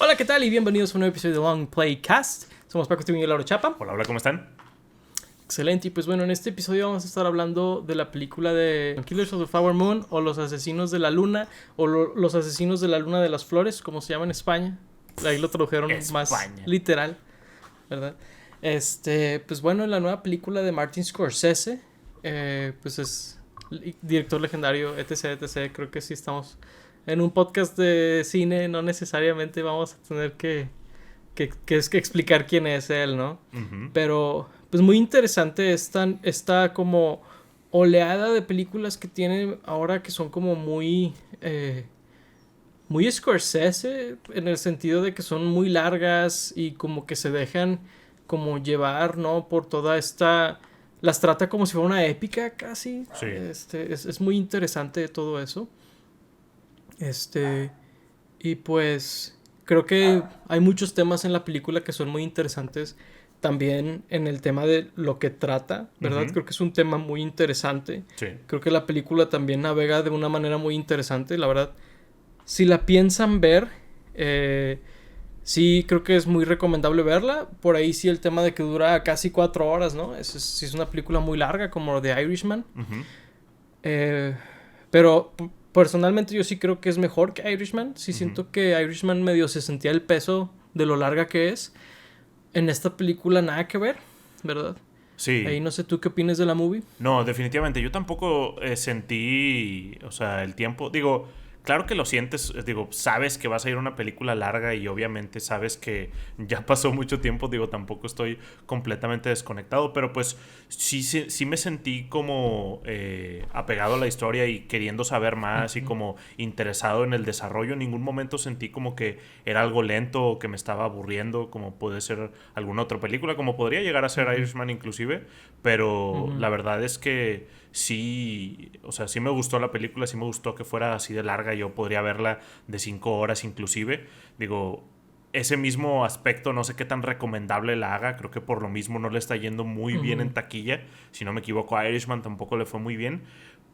Hola, ¿qué tal? Y bienvenidos a un nuevo episodio de Long Play Cast. Somos Paco Esteban y Laura Chapa. Hola, ¿cómo están? Excelente, y pues bueno, en este episodio vamos a estar hablando de la película de Killers of the Flower Moon, o Los Asesinos de la Luna, o Los Asesinos de la Luna de las Flores, como se llama en España. Ahí lo tradujeron más literal, ¿verdad? Pues bueno, la nueva película de Martin Scorsese, pues es director legendario, etc. Creo que sí estamos en un podcast de cine, no necesariamente vamos a tener que explicar quién es él, ¿no? Uh-huh. Pero pues muy interesante esta como oleada de películas que tiene ahora, que son como muy Scorsese, en el sentido de que son muy largas y como que se dejan como llevar, ¿no? Por toda esta... Las trata como si fuera una épica casi. Sí. Es muy interesante todo eso. Y pues creo que hay muchos temas en la película que son muy interesantes también en el tema de lo que trata, ¿verdad? Uh-huh. Creo que es un tema muy interesante. Sí. Creo que la película también navega de una manera muy interesante, la verdad. Si la piensan ver, sí creo que es muy recomendable verla. Por ahí sí el tema de que dura casi 4 horas, ¿no? Sí es una película muy larga, como The Irishman. Uh-huh. Pero personalmente yo sí creo que es mejor que Irishman. Sí Uh-huh. siento que Irishman medio se sentía el peso de lo larga que es. En esta película nada que ver, ¿verdad? Sí. Ahí no sé tú qué opinas de la movie. No, definitivamente. Yo tampoco sentí, o sea, el tiempo. Digo, claro que lo sientes, digo, sabes que vas a ir a una película larga y obviamente sabes que ya pasó mucho tiempo. Digo, tampoco estoy completamente desconectado, pero pues sí me sentí como apegado a la historia y queriendo saber más y como interesado en el desarrollo. En ningún momento sentí como que era algo lento o que me estaba aburriendo, como puede ser alguna otra película, como podría llegar a ser Irishman inclusive, pero la verdad es que sí, o sea, sí me gustó la película, sí me gustó que fuera así de larga. Yo podría verla de 5 horas inclusive. Digo, ese mismo aspecto no sé qué tan recomendable la haga. Creo que por lo mismo no le está yendo muy bien en taquilla. Si no me equivoco, a Irishman tampoco le fue muy bien.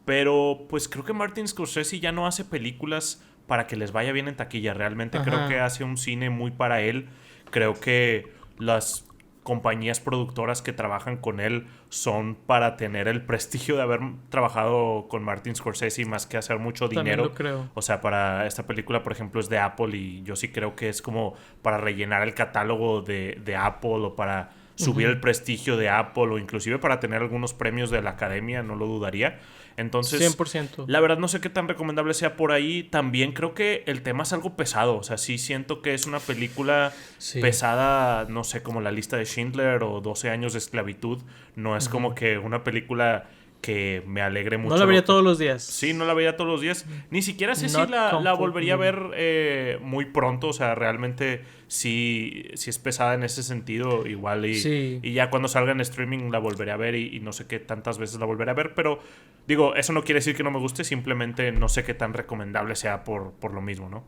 Pero pues creo que Martin Scorsese ya no hace películas para que les vaya bien en taquilla. Realmente creo que hace un cine muy para él. Creo que las compañías productoras que trabajan con él son para tener el prestigio de haber trabajado con Martin Scorsese más que hacer mucho dinero. También lo creo. O sea, para esta película, por ejemplo, es de Apple y yo sí creo que es como para rellenar el catálogo de Apple o para subir el prestigio de Apple o inclusive para tener algunos premios de la academia, no lo dudaría. Entonces, 100%. la verdad no sé qué tan recomendable sea por ahí. También creo que el tema es algo pesado. O sea, sí siento que es una película pesada, no sé, como La Lista de Schindler o 12 años de esclavitud. No es como que una película que me alegre mucho. No la vería todos los días. Sí, no la veía todos los días. Ni siquiera sé si la volvería a ver muy pronto. O sea, realmente sí es pesada en ese sentido. Igual y ya cuando salga en streaming la volveré a ver y no sé qué tantas veces la volveré a ver. Pero digo, eso no quiere decir que no me guste. Simplemente no sé qué tan recomendable sea por lo mismo, ¿no?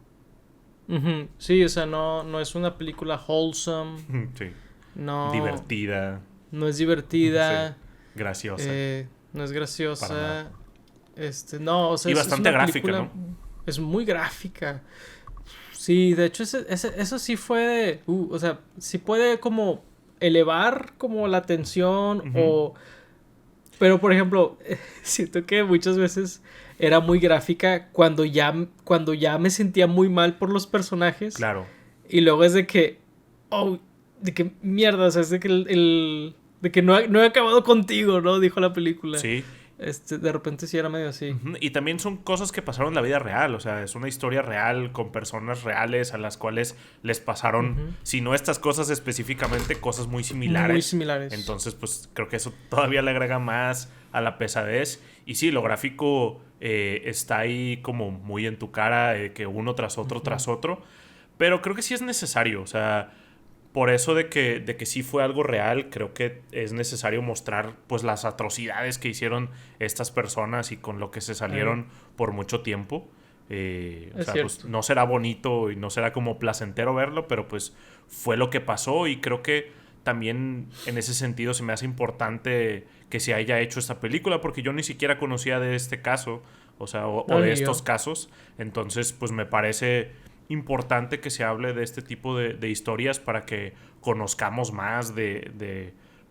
Uh-huh. Sí, o sea, no es una película wholesome. Sí. No. Divertida. No es divertida. Sí. Graciosa. No es graciosa. Para nada. No, o sea, y bastante gráfica, ¿no? Es muy gráfica. Sí, de hecho, eso sí fue. O sea, sí puede como elevar como la tensión o. Pero, por ejemplo, siento que muchas veces era muy gráfica cuando ya me sentía muy mal por los personajes. Claro. Y luego es de que. Oh, de que mierda, o sea, es de que de que no he acabado contigo, ¿no? Dijo la película. Sí. De repente sí era medio así. Uh-huh. Y también son cosas que pasaron en la vida real. O sea, es una historia real con personas reales a las cuales les pasaron, si no estas cosas específicamente, cosas muy similares. Muy similares. Entonces, pues creo que eso todavía le agrega más a la pesadez. Y sí, lo gráfico está ahí como muy en tu cara, que uno tras otro, tras otro. Pero creo que sí es necesario. O sea, por eso de que sí fue algo real, creo que es necesario mostrar pues las atrocidades que hicieron estas personas y con lo que se salieron por mucho tiempo. O sea, pues, no será bonito y no será como placentero verlo, pero pues fue lo que pasó y creo que también en ese sentido se me hace importante que se haya hecho esta película porque yo ni siquiera conocía de este caso, o sea, o de estos casos. Entonces, pues me parece importante que se hable de este tipo de historias para que conozcamos más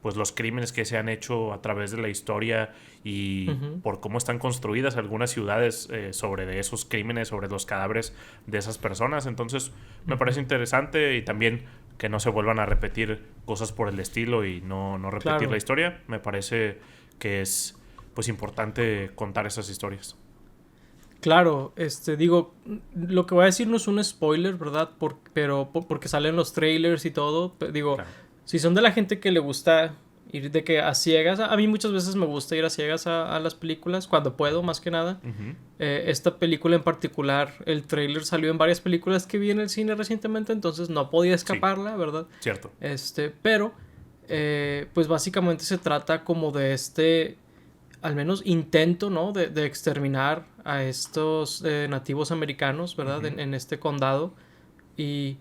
pues los crímenes que se han hecho a través de la historia y Ujú. por cómo están construidas algunas ciudades sobre de esos crímenes, sobre los cadáveres de esas personas. Entonces me parece Ujú. interesante y también que no se vuelvan a repetir cosas por el estilo y no repetir la Claro. historia. Me parece que es pues importante contar esas historias. Claro, digo, lo que voy a decir no es un spoiler, ¿verdad? Porque salen los trailers y todo. Digo, Claro. si son de la gente que le gusta ir de que a ciegas, a mí muchas veces me gusta ir a ciegas a las películas, cuando puedo, más que nada. Ujú. Esta película en particular, el trailer salió en varias películas que vi en el cine recientemente, entonces no podía Sí, escaparla, ¿verdad? cierto. Pero, pues básicamente se trata como de al menos intento, ¿no? De exterminar a estos nativos americanos, ¿verdad? Ujú. En este condado. Y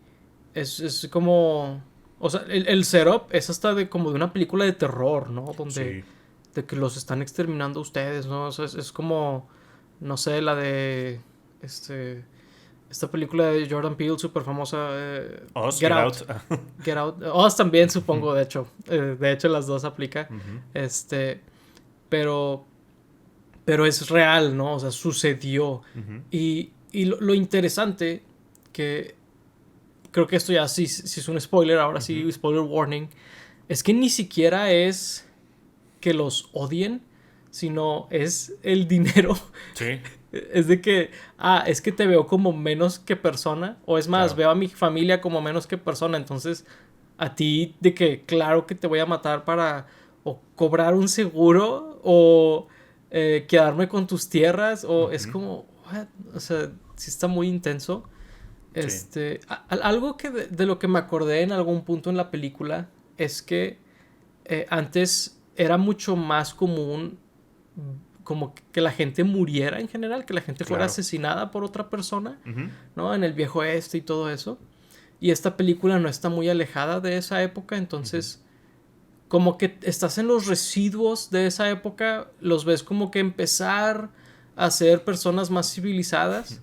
es como... O sea, el setup es hasta como de una película de terror, ¿no? Donde Sí. de que los están exterminando ustedes, ¿no? O sea, es como, no sé, la de... Este... Esta película de Jordan Peele, súper famosa, Us, Get Get Out. Out. Get Out. Oz también, Ujú. supongo, de hecho. De hecho, las dos aplica. Ujú. Este... Pero es real, ¿no? O sea, sucedió. Ujú. Y lo interesante, que creo que esto ya sí es un spoiler, ahora Ujú. sí, spoiler warning, es que ni siquiera es que los odien, sino es el dinero. Sí, Es de que, es que te veo como menos que persona, o es más, claro. veo a mi familia como menos que persona, entonces a ti de que claro que te voy a matar para o cobrar un seguro o quedarme con tus tierras, o es Ujú. como, what? O sea, sí está muy intenso. Sí. Algo que de lo que me acordé en algún punto en la película es que antes era mucho más común como que la gente muriera en general, que la gente fuera Claro. asesinada por otra persona, Ujú. ¿no? En el viejo oeste y todo eso. Y esta película no está muy alejada de esa época, Ujú. entonces como que estás en los residuos de esa época, los ves como que empezar a ser personas más civilizadas,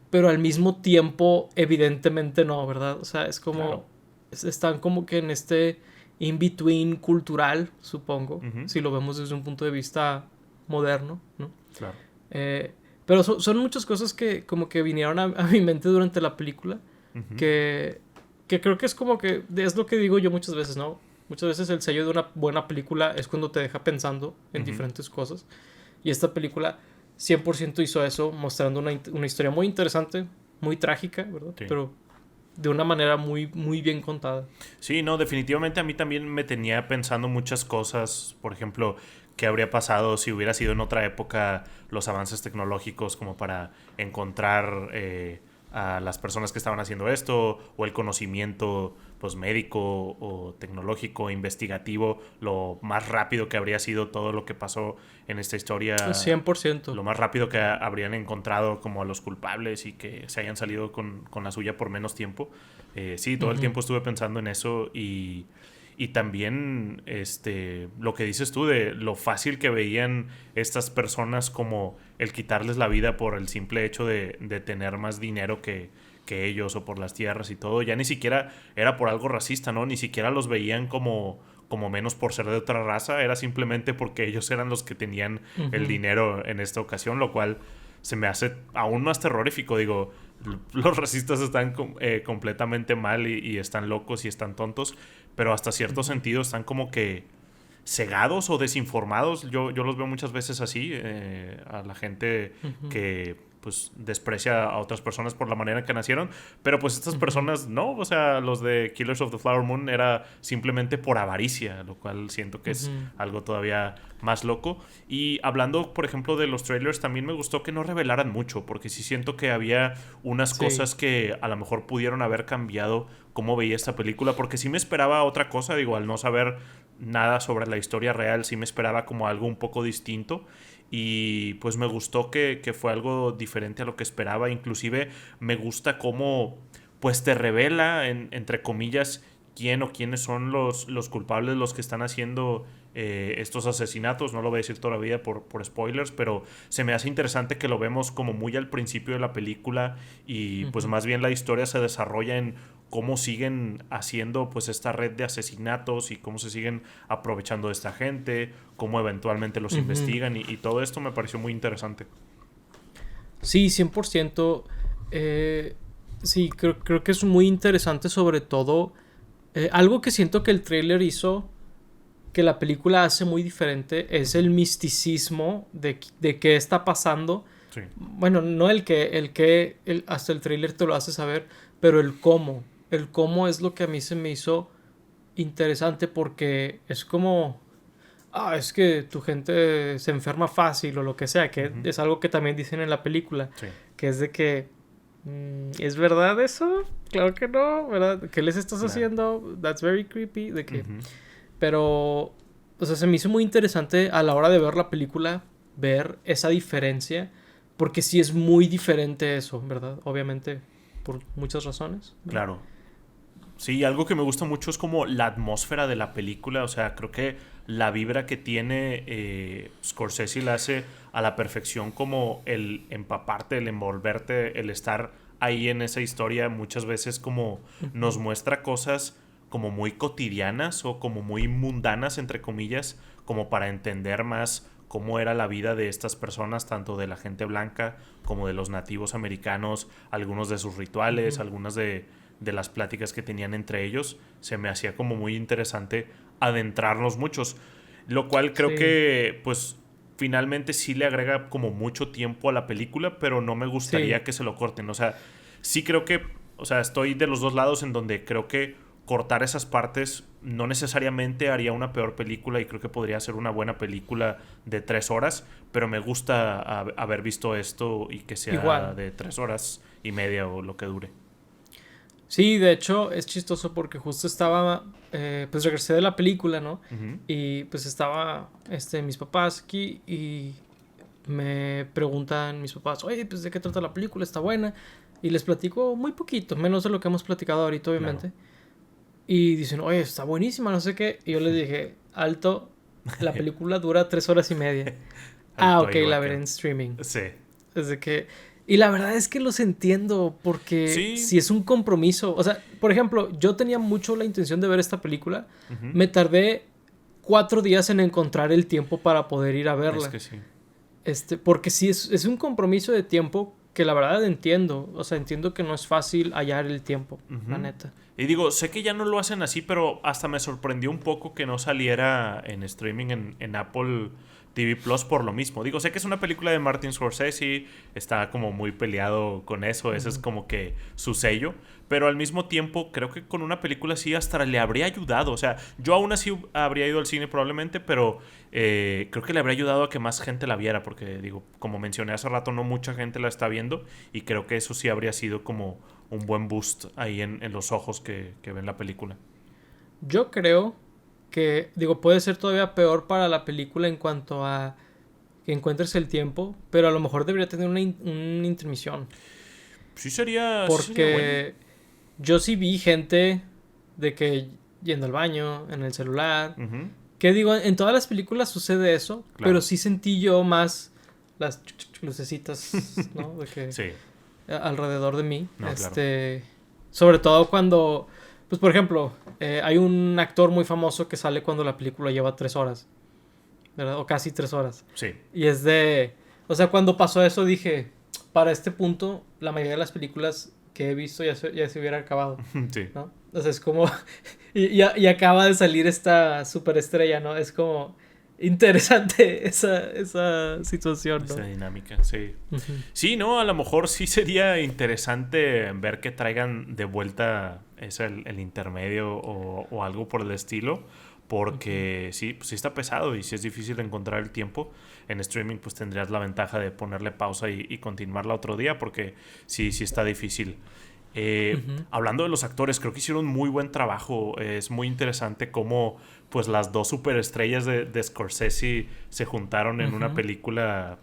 pero al mismo tiempo evidentemente no, ¿verdad? O sea, es Claro. como están como que en este in-between cultural, supongo, Ujú. si lo vemos desde un punto de vista moderno, ¿no? Claro. Eh, pero son muchas cosas que como que vinieron a mi mente durante la película, Ujú. que, que creo que es como que, es lo que digo yo muchas veces, ¿no? Muchas veces el sello de una buena película es cuando te deja pensando en Ujú. diferentes cosas. Y esta película 100% hizo eso, mostrando una historia muy interesante, muy trágica, ¿verdad? Sí. Pero de una manera muy, muy bien contada. Sí, no, definitivamente a mí también me tenía pensando muchas cosas. Por ejemplo, qué habría pasado si hubiera sido en otra época los avances tecnológicos como para encontrar a las personas que estaban haciendo esto o el conocimiento pues médico o tecnológico, investigativo, lo más rápido que habría sido todo lo que pasó en esta historia, Cien por ciento. lo más rápido que habrían encontrado como a los culpables y que se hayan salido con la suya por menos tiempo. Sí, todo el Ujú. tiempo estuve pensando en eso y también lo que dices tú de lo fácil que veían estas personas como el quitarles la vida por el simple hecho de tener más dinero que ellos o por las tierras y todo. Ya ni siquiera era por algo racista, ¿no? Ni siquiera los veían como menos por ser de otra raza, era simplemente porque ellos eran los que tenían el Ujú. dinero en esta ocasión, lo cual se me hace aún más terrorífico. Digo, los racistas están completamente mal y están locos y están tontos, pero hasta cierto Ujú. sentido están como que cegados o desinformados. Yo los veo muchas veces así, a la gente Ujú. que pues desprecia a otras personas por la manera en que nacieron, pero pues estas Ujú. personas no, o sea, los de Killers of the Flower Moon era simplemente por avaricia, lo cual siento que es Ujú. algo todavía más loco. Y hablando, por ejemplo, de los trailers, también me gustó que no revelaran mucho, porque sí siento que había unas Sí. cosas que a lo mejor pudieron haber cambiado cómo veía esta película, porque sí me esperaba otra cosa, digo, al no saber nada sobre la historia real, sí me esperaba como algo un poco distinto y pues me gustó que fue algo diferente a lo que esperaba, inclusive me gusta cómo pues te revela, entre comillas, quién o quiénes son los culpables, los que están haciendo estos asesinatos. No lo voy a decir todavía por spoilers, pero se me hace interesante que lo vemos como muy al principio de la película y pues más bien la historia se desarrolla en cómo siguen haciendo pues esta red de asesinatos y cómo se siguen aprovechando de esta gente, cómo eventualmente los investigan y todo esto me pareció muy interesante. Sí, 100%. Sí, creo que es muy interesante, sobre todo algo que siento que el tráiler hizo, que la película hace muy diferente, es el misticismo de qué está pasando. Sí. Bueno, no hasta el tráiler te lo hace saber, pero el cómo. El cómo es lo que a mí se me hizo interesante, porque es como... es que tu gente se enferma fácil o lo que sea, que es algo que también dicen en la película, Sí. que es de que... ¿Es verdad eso? Claro que no, ¿verdad? ¿Qué les estás haciendo? That's very creepy. De que... Pero, o sea, se me hizo muy interesante a la hora de ver la película, ver esa diferencia, porque sí es muy diferente eso, ¿verdad? Obviamente, por muchas razones, ¿verdad? Claro. Sí, algo que me gusta mucho es como la atmósfera de la película. O sea, creo que la vibra que tiene Scorsese la hace a la perfección, como el empaparte, el envolverte, el estar ahí en esa historia. Muchas veces como nos muestra cosas como muy cotidianas o como muy mundanas, entre comillas, como para entender más cómo era la vida de estas personas, tanto de la gente blanca como de los nativos americanos, algunos de sus rituales, algunas de las pláticas que tenían entre ellos. Se me hacía como muy interesante adentrarnos muchos, lo cual creo que pues finalmente sí le agrega como mucho tiempo a la película, pero no me gustaría que se lo corten. O sea, sí creo que, o sea, estoy de los dos lados en donde creo que cortar esas partes no necesariamente haría una peor película y creo que podría ser una buena película de 3 horas, pero me gusta haber visto esto y que sea igual de 3 horas y media o lo que dure. Sí, de hecho es chistoso porque justo estaba, pues regresé de la película, ¿no? Y pues estaba mis papás aquí y me preguntan mis papás, oye, pues ¿de qué trata la película? ¿Está buena? Y les platico muy poquito, menos de lo que hemos platicado ahorita, obviamente. Claro. Y dicen, oye, está buenísima, no sé qué. Y yo les dije, alto, la película dura 3 horas y media. Ok, la veré en streaming. Sí. Es de que... Y la verdad es que los entiendo, porque si es un compromiso. O sea, por ejemplo, yo tenía mucho la intención de ver esta película. Me tardé 4 días en encontrar el tiempo para poder ir a verla. Es que sí. Porque sí es un compromiso de tiempo que la verdad entiendo. O sea, entiendo que no es fácil hallar el tiempo, la neta. Y digo, sé que ya no lo hacen así, pero hasta me sorprendió un poco que no saliera en streaming en Apple TV Plus por lo mismo. Digo, sé que es una película de Martin Scorsese, está como muy peleado con eso, ese es como que su sello, pero al mismo tiempo creo que con una película así hasta le habría ayudado. O sea, yo aún así habría ido al cine probablemente, pero creo que le habría ayudado a que más gente la viera, porque digo, como mencioné hace rato, no mucha gente la está viendo y creo que eso sí habría sido como un buen boost ahí en los ojos que ven la película. Yo creo que, digo, puede ser todavía peor para la película en cuanto a que encuentres el tiempo, pero a lo mejor debería tener una intermisión. Sí sería... Porque sí sería bueno. Yo sí vi gente de que yendo al baño, en el celular, que digo, en todas las películas sucede eso, claro. Pero sí sentí yo más las lucecitas, ¿no? De que sí. Alrededor de mí. No, claro. Sobre todo cuando... Pues, por ejemplo, hay un actor muy famoso que sale cuando la película lleva 3 horas, ¿verdad? O casi 3 horas. Sí. Y es de... O sea, cuando pasó eso dije, para este punto, la mayoría de las películas que he visto ya se hubiera acabado. Sí. ¿No? O sea, es como... y acaba de salir esta superestrella, ¿no? Es como... interesante esa situación, ¿no? Esa dinámica, sí. Sí, ¿no? A lo mejor sí sería interesante ver que traigan de vuelta el intermedio o algo por el estilo, porque sí, pues sí está pesado y sí es difícil encontrar el tiempo. En streaming pues tendrías la ventaja de ponerle pausa y continuarla otro día, porque sí está difícil. Hablando de los actores, creo que hicieron muy buen trabajo. Es muy interesante cómo pues las dos superestrellas de Scorsese se juntaron en una película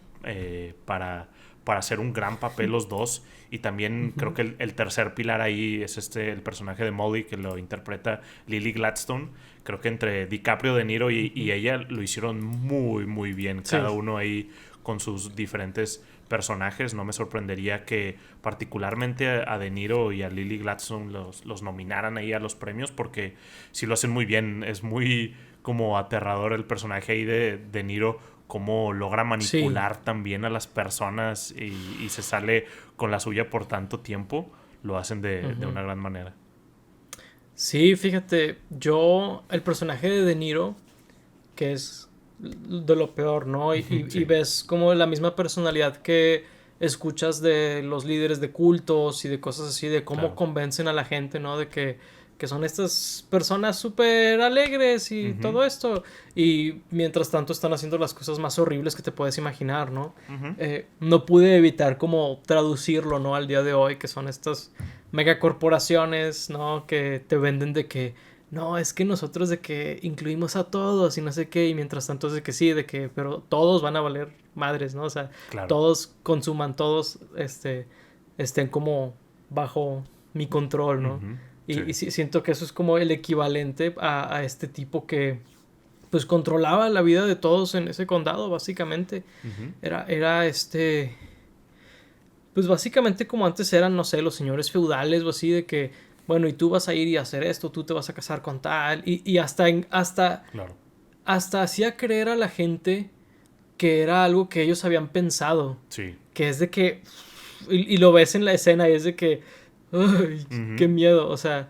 para para hacer un gran papel los dos. Y también creo que el tercer pilar ahí es el personaje de Molly, que lo interpreta Lily Gladstone. Creo que entre DiCaprio, De Niro y ella lo hicieron muy, muy bien. Cada uno ahí con sus diferentes personajes. No me sorprendería que particularmente a De Niro y a Lily Gladstone los nominaran ahí a los premios, porque sí lo hacen muy bien. Es muy como aterrador el personaje ahí de Niro, cómo logra manipular también a las personas y se sale con la suya por tanto tiempo. Lo hacen de una gran manera. Sí, fíjate, el personaje de Niro, que es de lo peor, ¿no? Y ves como la misma personalidad que escuchas de los líderes de cultos y de cosas así, de cómo convencen a la gente, ¿no? De que son estas personas súper alegres y todo esto. Y mientras tanto están haciendo las cosas más horribles que te puedes imaginar, ¿no? No pude evitar como traducirlo, ¿no? Al día de hoy, que son estas megacorporaciones, ¿no? Que te venden de que no, es que nosotros de que incluimos a todos y no sé qué, y mientras tanto es de que sí, de que, pero todos van a valer madres, ¿no? O sea, todos consuman, todos estén como bajo mi control, ¿no? Y siento que eso es como el equivalente a este tipo que pues controlaba la vida de todos en ese condado, básicamente. Era pues básicamente como antes eran, no sé, los señores feudales o así, de que bueno, y tú vas a ir y hacer esto, tú te vas a casar con tal, y hasta hacía creer a la gente que era algo que ellos habían pensado. Sí. Que es de que, y lo ves en la escena y es de que, ¡ay, qué miedo! O sea,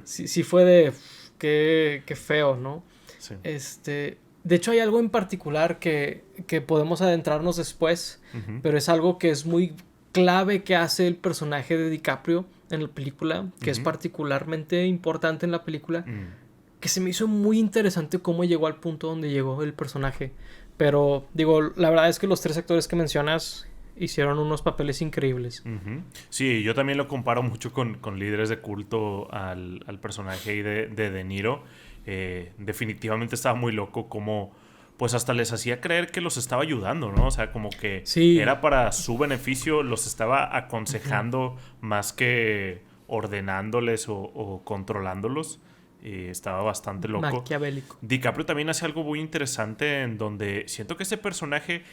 sí fue de, qué feo, ¿no? Sí. De hecho hay algo en particular que podemos adentrarnos después, pero es algo que es muy clave que hace el personaje de DiCaprio en la película, que es particularmente importante en la película, que se me hizo muy interesante cómo llegó al punto donde llegó el personaje. Pero, digo, la verdad es que los tres actores que mencionas hicieron unos papeles increíbles. Sí, yo también lo comparo mucho con líderes de culto al personaje de Niro. Definitivamente estaba muy loco como pues hasta les hacía creer que los estaba ayudando, ¿no? O sea, como que era para su beneficio, los estaba aconsejando más que ordenándoles o controlándolos. Estaba bastante loco. Maquiavélico. DiCaprio también hace algo muy interesante en donde siento que ese personaje,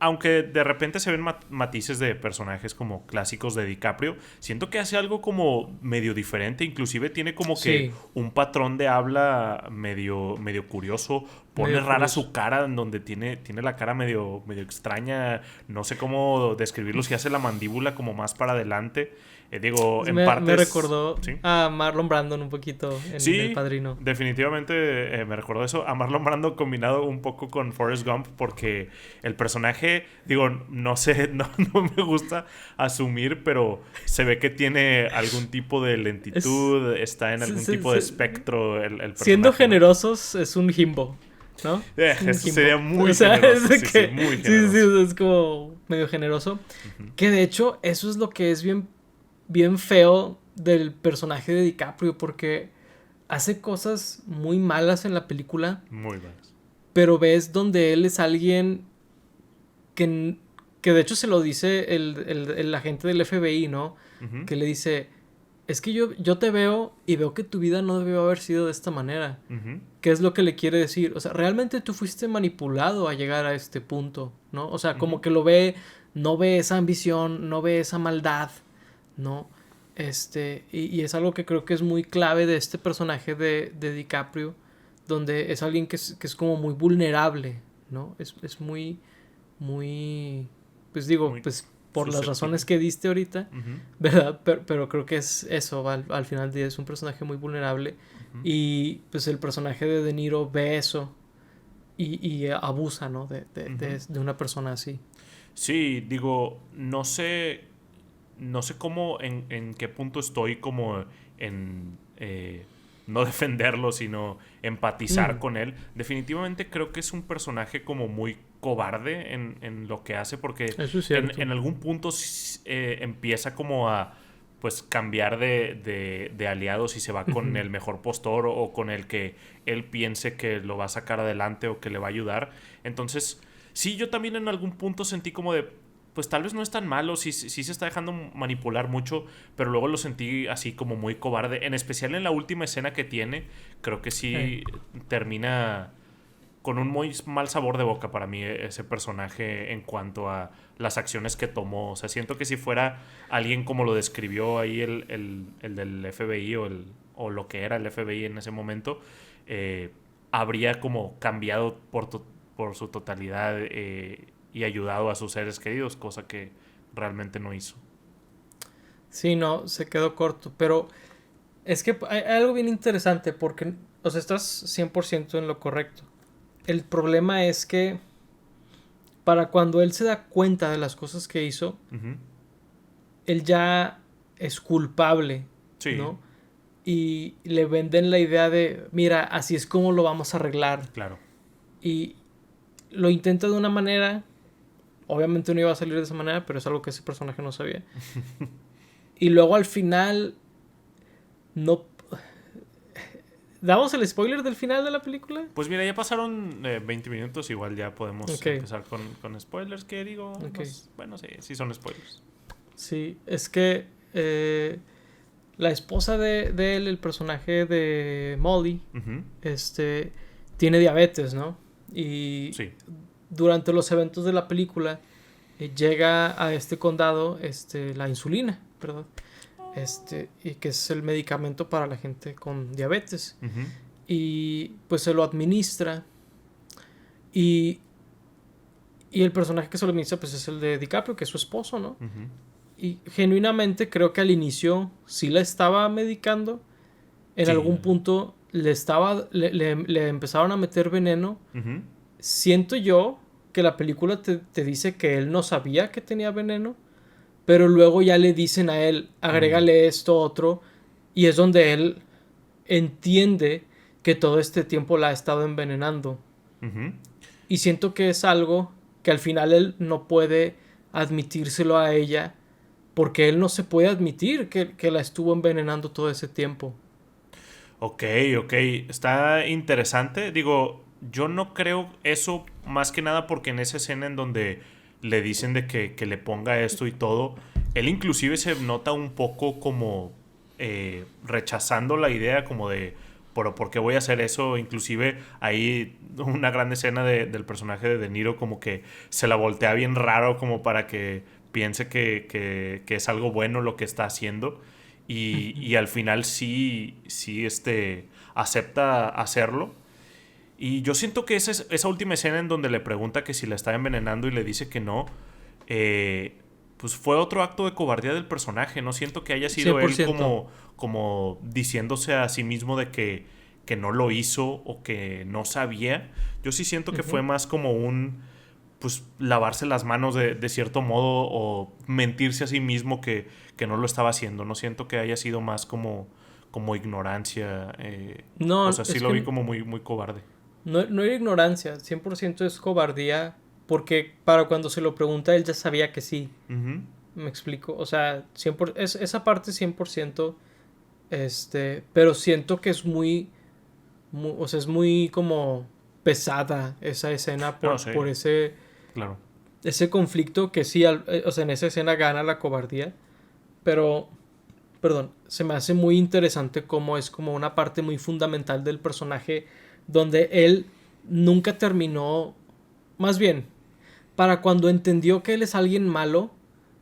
aunque de repente se ven matices de personajes como clásicos de DiCaprio, siento que hace algo como medio diferente. Inclusive tiene como que un patrón de habla medio curioso. Pone rara su cara, en donde tiene la cara medio extraña. No sé cómo describirlo, si hace la mandíbula como más para adelante. Digo, en partes... Me recordó a Marlon Brandon un poquito en El Padrino. Definitivamente me recordó eso. A Marlon Brando combinado un poco con Forrest Gump, porque el personaje, digo, no sé, no me gusta asumir, pero se ve que tiene algún tipo de lentitud, está en algún tipo de espectro el personaje. Siendo generosos, es un himbo, ¿no? Eso sería muy generoso. Muy generoso. Es como medio generoso. Que de hecho, eso es lo que es bien feo del personaje de DiCaprio, porque hace cosas muy malas en la película. Muy malas. Pero ves donde él es alguien que de hecho se lo dice el agente del FBI, ¿no? Que le dice, es que yo te veo y veo que tu vida no debió haber sido de esta manera. ¿Qué es lo que le quiere decir? O sea, realmente tú fuiste manipulado a llegar a este punto, ¿no? O sea, como que no ve esa ambición, no ve esa maldad, ¿no? Y es algo que creo que es muy clave de este personaje de DiCaprio, donde es alguien que es como muy vulnerable, ¿no? Es muy, pues digo, pues por las razones que diste ahorita, ¿verdad? Pero creo que es eso, al final del día es un personaje muy vulnerable, y pues el personaje de Niro ve eso y abusa, ¿no? De una persona así. Sí, digo, no sé cómo, en qué punto estoy como en no defenderlo, sino empatizar con él. Definitivamente creo que es un personaje como muy cobarde en lo que hace, porque en algún punto empieza como a pues cambiar de aliados y se va con el mejor postor o con el que él piense que lo va a sacar adelante o que le va a ayudar. Entonces, sí, yo también en algún punto sentí como de pues tal vez no es tan malo, sí se está dejando manipular mucho, pero luego lo sentí así como muy cobarde, en especial en la última escena que tiene, creo que sí termina con un muy mal sabor de boca para mí ese personaje en cuanto a las acciones que tomó. O sea, siento que si fuera alguien como lo describió ahí el del FBI o lo que era el FBI en ese momento, habría como cambiado por su totalidad y ayudado a sus seres queridos, cosa que realmente no hizo. Sí, no, se quedó corto, pero es que hay algo bien interesante porque, o sea, estás 100% en lo correcto. El problema es que para cuando él se da cuenta de las cosas que hizo, Uh-huh. él ya es culpable, Sí, ¿no? Y le venden la idea de, mira, así es como lo vamos a arreglar. claro. Y lo intenta de una manera, obviamente no iba a salir de esa manera, pero es algo que ese personaje no sabía. Y luego al final, no... ¿Damos el spoiler del final de la película? Pues mira, ya pasaron 20 minutos, igual ya podemos Ok, empezar con spoilers, que digo, ok. bueno, sí son spoilers. Sí, es que la esposa de él, el personaje de Molly, Uh-huh. tiene diabetes, ¿no? Y Sí. durante los eventos de la película llega a este condado la insulina, perdón. Y que es el medicamento para la gente con diabetes. Uh-huh. Y pues se lo administra. Y, y el personaje que se lo administra pues es el de DiCaprio, que es su esposo, ¿no? Uh-huh. Y genuinamente creo que al inicio sí la estaba medicando. En Sí. algún punto le empezaron a meter veneno. Uh-huh. Siento yo que la película te dice que él no sabía que tenía veneno, pero luego ya le dicen a él, agrégale esto, otro, y es donde él entiende que todo este tiempo la ha estado envenenando. Uh-huh. Y siento que es algo que al final él no puede admitírselo a ella, porque él no se puede admitir que la estuvo envenenando todo ese tiempo. Ok. Está interesante. Digo, yo no creo eso más que nada porque en esa escena en donde le dicen de que le ponga esto y todo, él inclusive se nota un poco como rechazando la idea como de, pero ¿por qué voy a hacer eso? Inclusive hay una gran escena del personaje de De Niro como que se la voltea bien raro como para que piense que es algo bueno lo que está haciendo. Y al final sí, acepta hacerlo. Y yo siento que esa última escena en donde le pregunta que si la está envenenando y le dice que no, pues fue otro acto de cobardía del personaje. No siento que haya sido él 100%. como diciéndose a sí mismo de que no lo hizo o que no sabía. Yo sí siento que fue más como pues lavarse las manos de cierto modo o mentirse a sí mismo que no lo estaba haciendo. No siento que haya sido más como ignorancia. No, O sea, sí es lo vi que como muy, muy cobarde. no era ignorancia, 100% es cobardía, porque para cuando se lo pregunta él ya sabía que sí. Ujú. ¿Me explico? O sea, esa parte 100%, pero siento que es o sea, es muy como pesada esa escena No, por, sí, por claro. ese conflicto que sí, o sea, en esa escena gana la cobardía, pero, perdón, se me hace muy interesante cómo es como una parte muy fundamental del personaje donde él nunca terminó, más bien, para cuando entendió que él es alguien malo,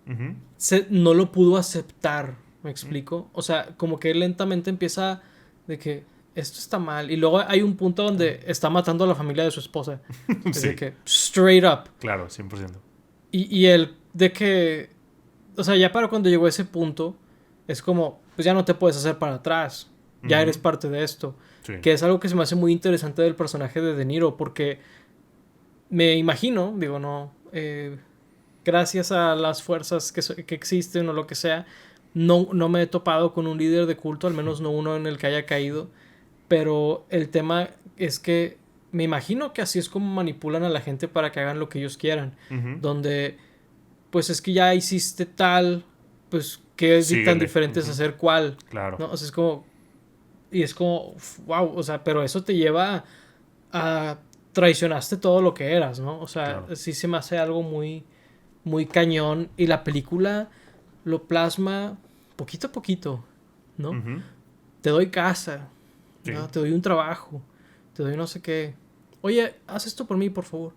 Ujú. no lo pudo aceptar, ¿me explico? O sea, como que él lentamente empieza de que esto está mal. Y luego hay un punto donde está matando a la familia de su esposa. Es de Sí, que, straight up. claro, 100%. Y él, de que, o sea, ya para cuando llegó a ese punto, es como, pues ya no te puedes hacer para atrás. Ya eres Ujú. parte de esto. Sí. Que es algo que se me hace muy interesante del personaje de De Niro, porque me imagino, digo, no, gracias a las fuerzas que existen o lo que sea, no me he topado con un líder de culto, al menos no uno en el que haya caído, pero el tema es que me imagino que así es como manipulan a la gente para que hagan lo que ellos quieran, Ujú. donde pues es que ya hiciste tal, pues qué es tan Síguele. diferente es Ujú. hacer cuál, Claro. ¿no? O sea, es como, wow, o sea, pero eso te lleva a traicionaste todo lo que eras, ¿no? O sea, Claro. sí se me hace algo muy muy cañón. Y la película lo plasma poquito a poquito, ¿no? Ujú. Te doy casa, Sí. ¿no? Te doy un trabajo, te doy no sé qué. Oye, haz esto por mí, por favor.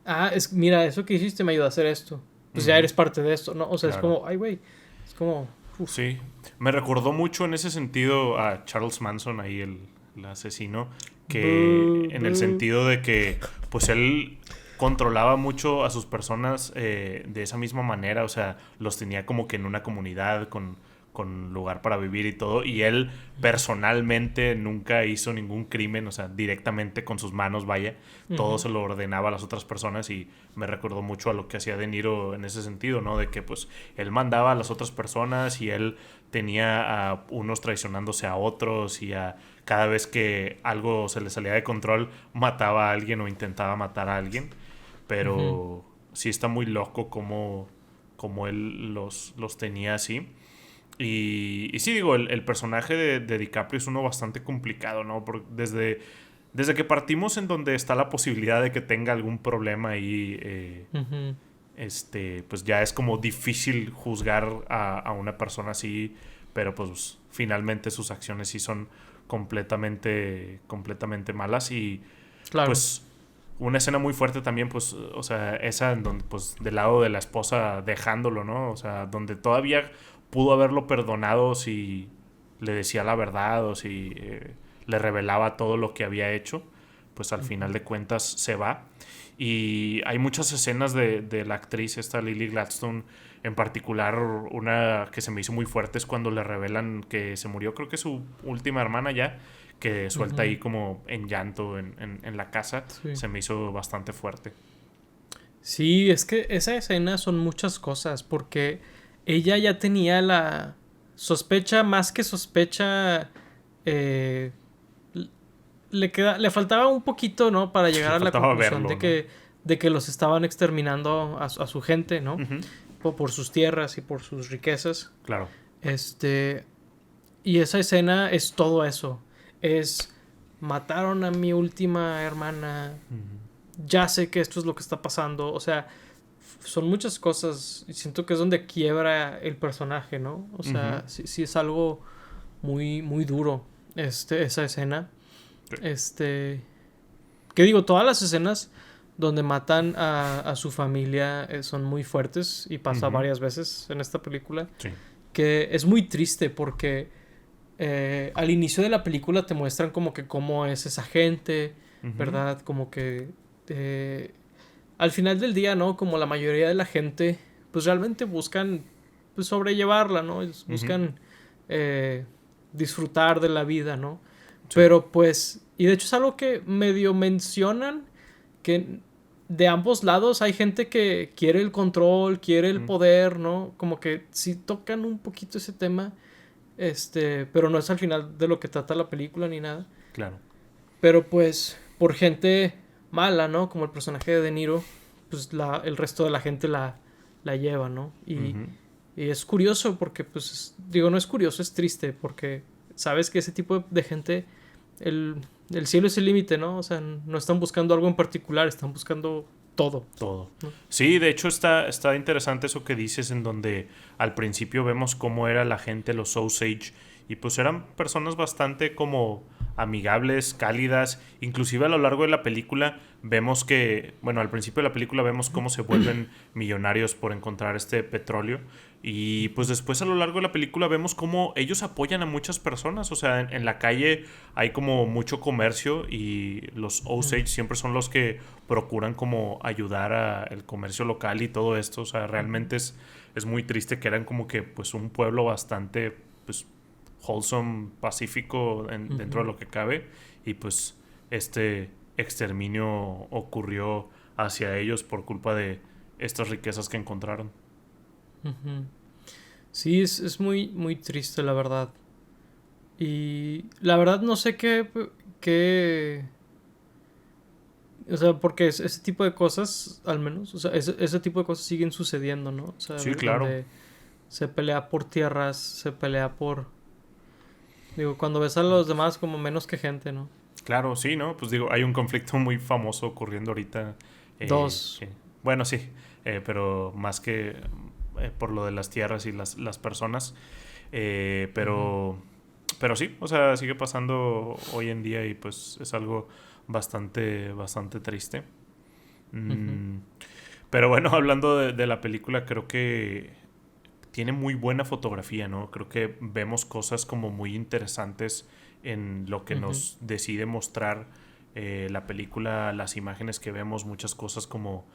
Ah, mira, eso que hiciste me ayuda a hacer esto. Pues ya Ujú. eres parte de esto, ¿no? O sea, es Claro. como, ay, güey. Es como, uf. Sí. Me recordó mucho en ese sentido a Charles Manson, ahí el asesino, que Boo, en el boo. sentido de que, pues él controlaba mucho a sus personas de esa misma manera, o sea, los tenía como que en una comunidad con lugar para vivir y todo, y él personalmente nunca hizo ningún crimen, o sea, directamente con sus manos, vaya, todo Ujú, se lo ordenaba a las otras personas y me recordó mucho a lo que hacía De Niro en ese sentido, ¿no? De que pues él mandaba a las otras personas y él tenía a unos traicionándose a otros y a cada vez que algo se le salía de control mataba a alguien o intentaba matar a alguien, ujú. pero sí está muy loco como él los tenía así. Y sí, digo, el personaje de DiCaprio es uno bastante complicado, ¿no? Porque desde que partimos en donde está la posibilidad de que tenga algún problema ahí, Ujú. pues ya es como difícil juzgar a una persona así, pero pues finalmente sus acciones sí son completamente malas y Claro. pues una escena muy fuerte también, pues, o sea, esa en donde, pues, del lado de la esposa dejándolo, ¿no? O sea, donde todavía pudo haberlo perdonado si le decía la verdad o si le revelaba todo lo que había hecho, pues al final Ujú. de cuentas se va. Y hay muchas escenas de la actriz, esta Lily Gladstone, en particular una que se me hizo muy fuerte es cuando le revelan que se murió, creo que su última hermana ya, que suelta Ujú. ahí como en llanto en la casa, Sí. se me hizo bastante fuerte. Sí, es que esa escena son muchas cosas, porque ella ya tenía la sospecha, más que sospecha, eh, le faltaba un poquito, ¿no? Para llegar Le a la faltaba conclusión verlo, ¿no? de que los estaban exterminando a su gente, ¿no? Ujú. Por sus tierras y por sus riquezas. Claro. Este, y esa escena es todo eso. Es, mataron a mi última hermana, Ujú. ya sé que esto es lo que está pasando. O sea, son muchas cosas. Y siento que es donde quiebra el personaje, ¿no? O Ujú. sea, sí, sí es algo muy, muy duro. Esa escena. Sí. Que digo, todas las escenas donde matan a su familia son muy fuertes. Y pasa Ujú. varias veces en esta película. Sí. Que es muy triste porque al inicio de la película te muestran como que cómo es esa gente, Ujú. ¿verdad? Como que eh, al final del día, ¿no? Como la mayoría de la gente, pues realmente buscan pues, sobrellevarla, ¿no? Ujú. Buscan eh, disfrutar de la vida, ¿no? Sí. Pero pues, y de hecho es algo que medio mencionan, que de ambos lados hay gente que quiere el control, quiere el Ujú. poder, ¿no? Como que sí tocan un poquito ese tema, pero no es al final de lo que trata la película ni nada. Claro. Pero pues por gente mala, ¿no? Como el personaje de De Niro, pues el resto de la gente la lleva, ¿no? Ujú. Y es curioso porque, pues, digo, no es curioso, es triste porque sabes que ese tipo de gente, el, el cielo es el límite, ¿no? O sea, no están buscando algo en particular, están buscando todo, Todo. ¿no? Sí, de hecho está interesante eso que dices en donde al principio vemos cómo era la gente, los Osage, y pues eran personas bastante como amigables, cálidas, inclusive a lo largo de la película vemos que, bueno, al principio de la película vemos cómo se vuelven millonarios por encontrar este petróleo y pues después a lo largo de la película vemos cómo ellos apoyan a muchas personas, o sea, en la calle hay como mucho comercio y los Ujú, Osage siempre son los que procuran como ayudar al comercio local y todo esto. O sea, ujú, realmente es muy triste que eran como que pues un pueblo bastante pues wholesome, pacífico dentro de ujú, lo que cabe. Y pues este exterminio ocurrió hacia ellos por culpa de estas riquezas que encontraron. ujú. Sí, es muy, muy triste, la verdad. Y la verdad no sé qué, o sea, porque ese tipo de cosas, al menos, o sea, ese tipo de cosas siguen sucediendo, ¿no? O sea, Sí, claro. donde se pelea por tierras, se pelea por... Digo, cuando ves a los demás como menos que gente, ¿no? Claro, sí, ¿no? Pues digo, hay un conflicto muy famoso ocurriendo ahorita. Dos. Que Bueno, sí, pero más que por lo de las tierras y las personas. Eh, Ujú, pero, pero sí, o sea, sigue pasando hoy en día y pues es algo bastante triste. ujú, Mm, pero bueno, hablando de la película, creo que tiene muy buena fotografía, ¿no? Creo que vemos cosas como muy interesantes en lo que ujú, nos decide mostrar la película, las imágenes que vemos, muchas cosas como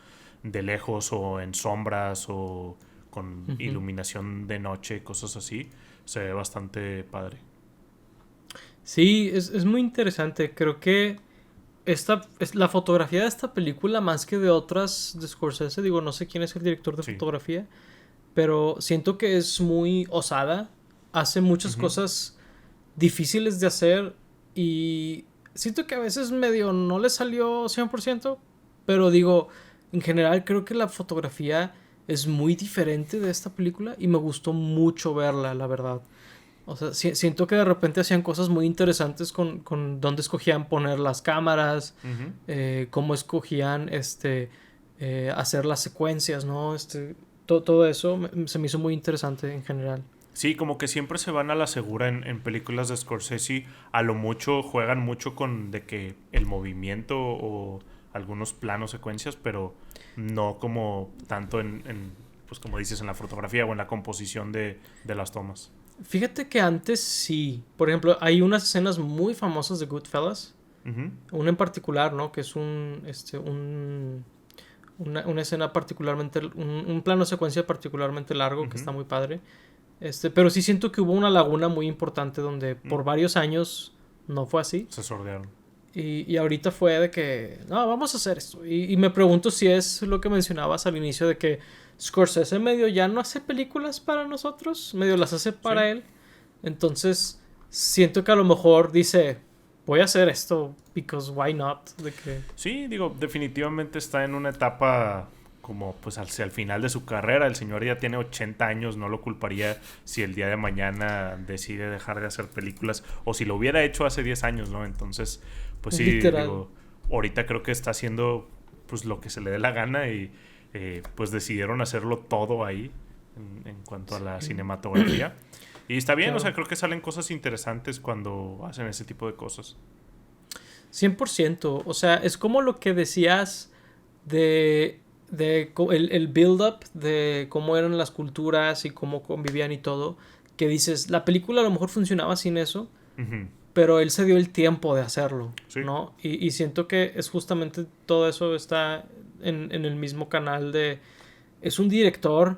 de lejos o en sombras o con ujú. iluminación de noche, cosas así. Se ve bastante padre. Sí, es muy interesante. Creo que la fotografía de esta película, más que de otras de Scorsese, digo, no sé quién es el director de Sí. fotografía, pero siento que es muy osada. Hace muchas Ujú. cosas difíciles de hacer y siento que a veces medio no le salió 100%, pero digo, en general creo que la fotografía es muy diferente de esta película y me gustó mucho verla, la verdad. O sea, siento que de repente hacían cosas muy interesantes con dónde escogían poner las cámaras, Ujú. cómo escogían hacer las secuencias, ¿no? Todo eso se me hizo muy interesante en general. Sí, como que siempre se van a la segura en películas de Scorsese. A lo mucho juegan mucho con de que el movimiento o algunos planos, secuencias, pero no como tanto pues como dices, en la fotografía o en la composición de las tomas. Fíjate que antes sí. Por ejemplo, hay unas escenas muy famosas de Goodfellas. Ujú, Una en particular, ¿no? Que es una escena particularmente, un plano secuencia particularmente largo que ujú, está muy padre. Pero sí siento que hubo una laguna muy importante donde mm. por varios años no fue así. Se sordearon. Y ahorita fue de que, no, vamos a hacer esto. Y me pregunto si es lo que mencionabas al inicio de que Scorsese medio ya no hace películas para nosotros, medio las hace Sí. para él. Entonces, siento que a lo mejor dice, voy a hacer esto, because why not? De que... Sí, digo, definitivamente está en una etapa como pues hacia el final de su carrera. El señor ya tiene 80 años, no lo culparía si el día de mañana decide dejar de hacer películas o si lo hubiera hecho hace 10 años, ¿no? Entonces, pues sí, Literal. digo, ahorita creo que está haciendo pues lo que se le dé la gana y pues decidieron hacerlo todo ahí en cuanto a la Sí, cinematografía. Y está bien, o sea, claro. creo que salen cosas interesantes cuando hacen ese tipo de cosas. 100%. O sea, es como lo que decías de, el build-up de cómo eran las culturas y cómo convivían y todo. Que dices, la película a lo mejor funcionaba sin eso, Ujú. pero él se dio el tiempo de hacerlo, Sí. ¿no? Y siento que es justamente todo eso está en el mismo canal de... Es un director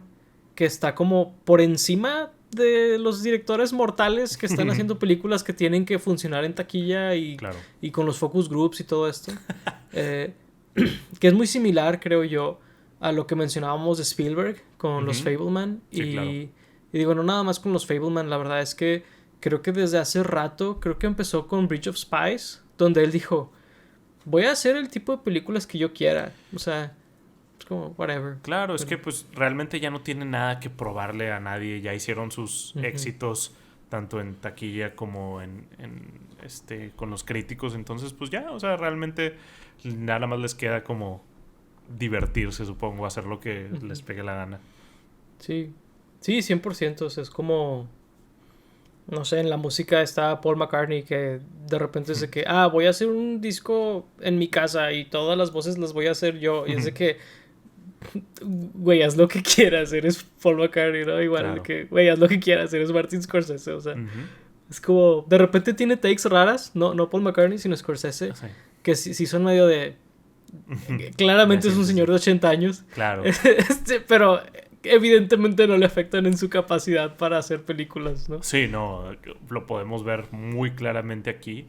que está como por encima de los directores mortales que están haciendo películas que tienen que funcionar en taquilla Claro. y con los focus groups y todo esto. Eh, que es muy similar, creo yo, a lo que mencionábamos de Spielberg con los Ujú. Fableman. Sí, claro. Y digo, no nada más con los Fableman, la verdad es que creo que desde hace rato, creo que empezó con Bridge of Spies, donde él dijo, voy a hacer el tipo de películas que yo quiera. O sea, es como, whatever. Claro, es Pero, que pues realmente ya no tiene nada que probarle a nadie. Ya hicieron sus ujú, éxitos tanto en taquilla como con los críticos. Entonces, pues ya, o sea, realmente nada más les queda como divertirse, supongo, hacer lo que les ujú. pegue la gana. Sí, sí, 100%. O sea, es como, no sé, en la música está Paul McCartney que de repente es de que, voy a hacer un disco en mi casa y todas las voces las voy a hacer yo. Y es de que, güey, haz lo que quieras, eres Paul McCartney, ¿no? Igual de Claro. que, güey, haz lo que quieras, eres Martin Scorsese. O sea, Ujú. es como, de repente tiene takes raras, no Paul McCartney, sino Scorsese, Sí. que sí son medio de... Claramente es un Decir, señor decir. de 80 años, Claro. pero evidentemente no le afectan en su capacidad para hacer películas, ¿no? Sí, no, lo podemos ver muy claramente aquí.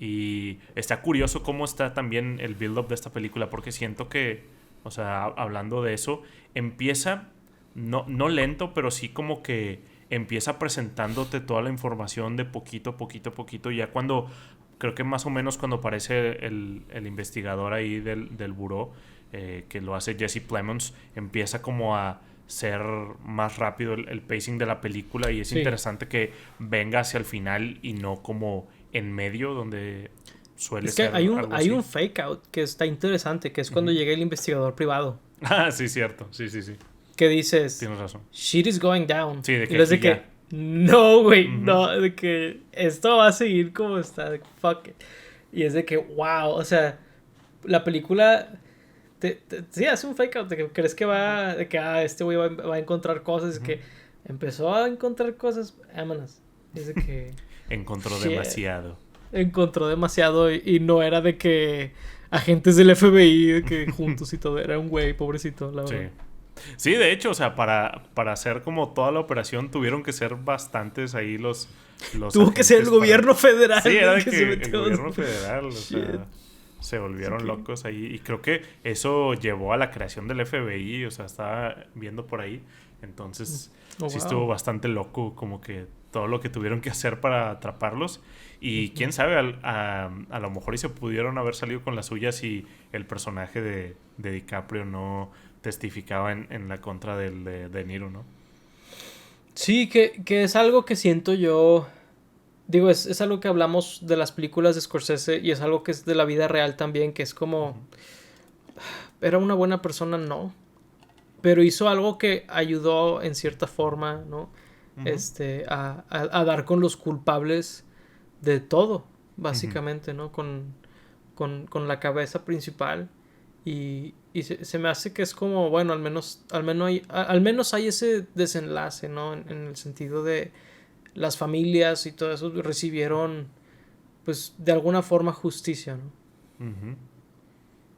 Y está curioso cómo está también el build-up de esta película, porque siento que, o sea, hablando de eso, empieza, no lento, pero sí como que empieza presentándote toda la información de poquito, poquito, poquito. Ya cuando, creo que más o menos cuando aparece el investigador ahí del buró, que lo hace Jesse Plemons, empieza como a ser más rápido el pacing de la película y es Sí. interesante que venga hacia el final y no como en medio donde suele Es que ser hay algo hay así. un fake out que está interesante, que es cuando llega el investigador privado, Ah, sí, cierto. Sí. que dices, Tienes razón. shit is going down. Sí, de Y que no es de aquí ya. que, no, güey, Ujú. no, de que esto va a seguir como está, de que, fuck it. Y es de que, wow, o sea, la película sí hace un fake out de que crees que va, de que este güey va a encontrar cosas, es Ujú. que empezó a encontrar cosas, vámonos. Es de que, Encontró shit, demasiado. encontró demasiado y no era de que agentes del FBI de que juntos y todo, era un güey, pobrecito, la Sí. verdad. Sí, de hecho, o sea, para hacer como toda la operación tuvieron que ser bastantes ahí los Tuvo que ser el agentes para... gobierno federal Sí, era el de que que se el metió. gobierno federal, o Shit. sea, se Así volvieron que, locos ahí. Y creo que eso llevó a la creación del FBI, o sea, estaba viendo por ahí. Entonces, oh, sí wow. estuvo bastante loco como que todo lo que tuvieron que hacer para atraparlos. Y quién sabe, a lo mejor y se pudieron haber salido con las suyas si el personaje de DiCaprio no testificaba en la contra del de Niro, ¿no? Sí, que es algo que siento yo. Digo, es algo que hablamos de las películas de Scorsese y es algo que es de la vida real también, que es como, Ujú, era una buena persona, no, pero hizo algo que ayudó en cierta forma, ¿no? ujú, A dar con los culpables de todo, ujú. básicamente, ¿no? Con la cabeza principal y se me hace que es como, bueno, al menos hay ese desenlace, ¿no? En el sentido de las familias y todo eso recibieron, pues, de alguna forma justicia, ¿no? Ujú.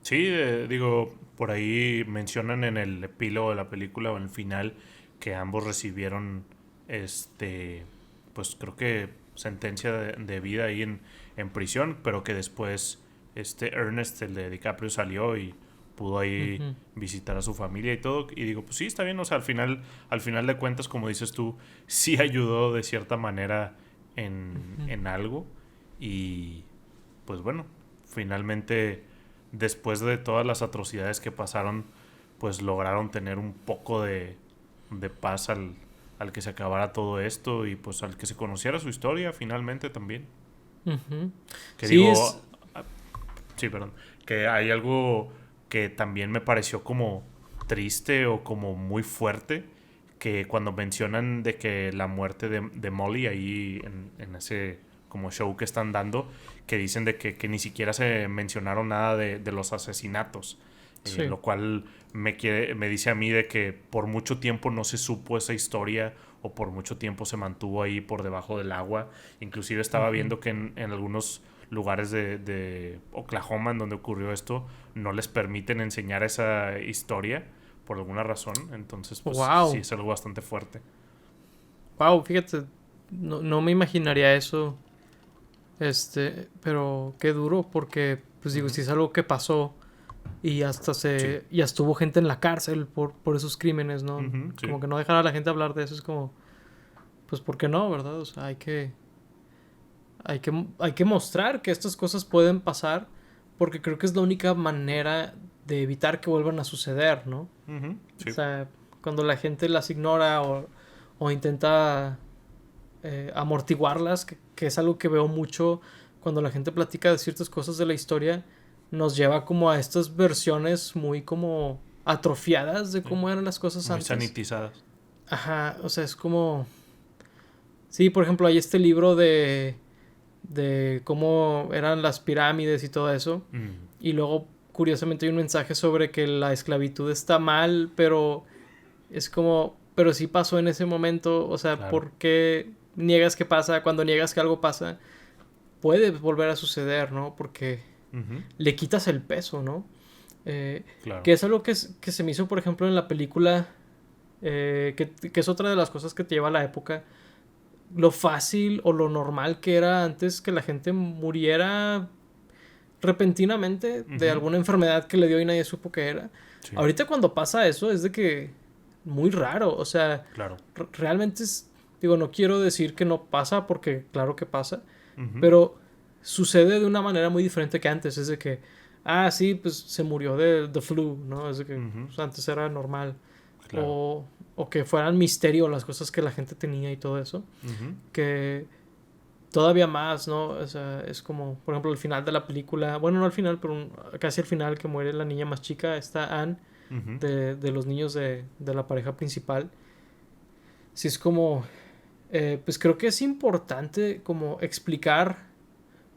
Sí, digo, por ahí mencionan en el epílogo de la película o en el final que ambos recibieron, este, pues creo que sentencia de vida ahí en prisión, pero que después Ernest, el de DiCaprio, salió y pudo ahí Ujú, visitar a su familia y todo. Y digo, pues sí, está bien, o sea, al final de cuentas, como dices tú, sí ayudó de cierta manera ujú. en algo. Y pues bueno, finalmente después de todas las atrocidades que pasaron, pues lograron tener un poco de paz al que se acabara todo esto y pues al que se conociera su historia finalmente también. Ujú. Que Sí, es... digo, ah, sí, perdón, que hay algo que también me pareció como triste o como muy fuerte, que cuando mencionan de que la muerte de Molly ahí en ese como show que están dando, que dicen de que ni siquiera se mencionaron nada de los asesinatos, Sí. lo cual me dice a mí de que por mucho tiempo no se supo esa historia o por mucho tiempo se mantuvo ahí por debajo del agua. Inclusive estaba Ujú. viendo que en algunos lugares de Oklahoma en donde ocurrió esto no les permiten enseñar esa historia por alguna razón. Entonces, pues sí Wow. es algo bastante fuerte. Wow, fíjate, no me imaginaría eso. Pero qué duro, porque, pues digo, Ujú. si es algo que pasó y Sí. ya estuvo gente en la cárcel por esos crímenes, ¿no? Ujú, sí. Como que no dejar a la gente hablar de eso es como, pues, ¿por qué no, verdad? O sea, hay que mostrar que estas cosas pueden pasar, porque creo que es la única manera de evitar que vuelvan a suceder, ¿no? Ujú, O sí. sea, cuando la gente las ignora o intenta amortiguarlas, que es algo que veo mucho cuando la gente platica de ciertas cosas de la historia, nos lleva como a estas versiones muy como atrofiadas de Sí. cómo eran las cosas Muy antes. sanitizadas. Ajá, o sea, es como... Sí, por ejemplo, hay este libro de cómo eran las pirámides y todo eso. Mm, Y luego, curiosamente, hay un mensaje sobre que la esclavitud está mal, pero es como, pero sí pasó en ese momento, o sea, claro. ¿por qué niegas que pasa? Cuando niegas que algo pasa, puede volver a suceder, ¿no? Porque Ujú, le quitas el peso, ¿no? Eh, claro. que es algo que se me hizo, por ejemplo, en la película, que es otra de las cosas que te lleva a la época, lo fácil o lo normal que era antes que la gente muriera repentinamente de Ujú, alguna enfermedad que le dio y nadie supo qué era. sí, Ahorita cuando pasa eso es de que muy raro, o sea, claro. realmente es, digo, no quiero decir que no pasa porque claro que pasa, Ujú, pero sucede de una manera muy diferente que antes, es de que, ah, sí, pues se murió de flu, ¿no? Es de que ujú, pues, antes era normal. claro. O que fueran misterio las cosas que la gente tenía y todo eso. Ujú, Que todavía más, ¿no? O sea, es como, por ejemplo, el final de la película, bueno, no al final, pero casi al final que muere la niña más chica, está Anne, Ujú. de los niños de la pareja principal. Sí, es como, pues creo que es importante como explicar,